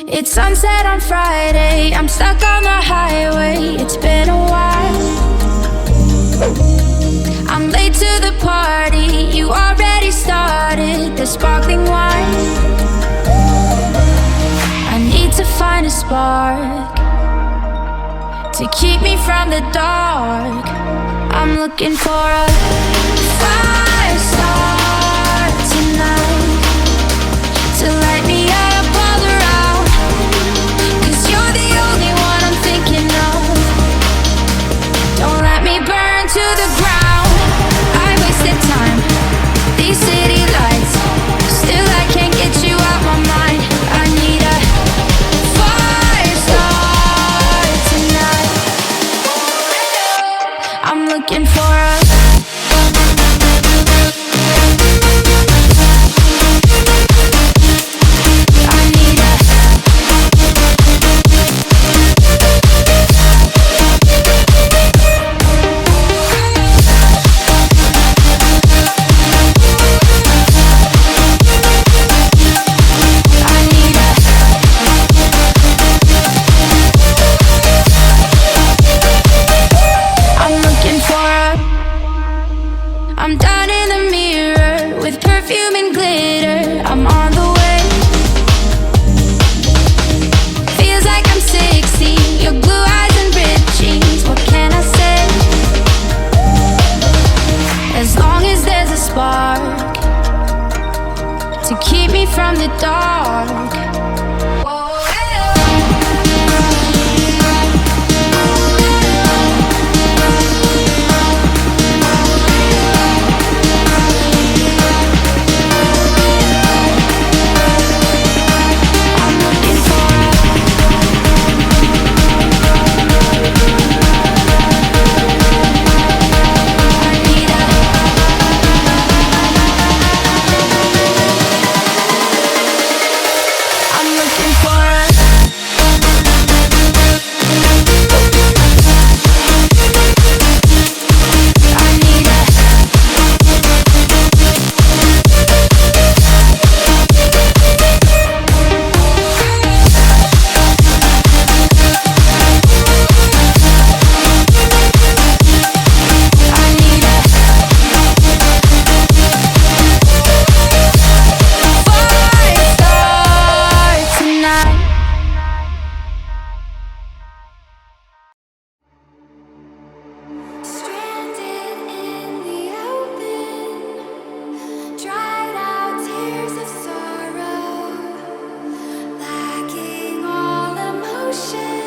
It's sunset on Friday, I'm stuck on the highway. It's been a while. I'm late to the party, you already started the sparkling wine. I need to find a spark to keep me from the dark. I'm looking for a fire star tonight to light me up all around. 'Cause you're the only one I'm thinking of. Don't let me burn to the ground. I wasted time, these city lights, still I can't get you out my mind. I need a fire star tonight. I'm looking for a I'm down in the mirror with perfume and glitter. I'm on the way. Feels like I'm 16, your blue eyes and ripped jeans. What can I say? As long as there's a spark to keep me from the dark,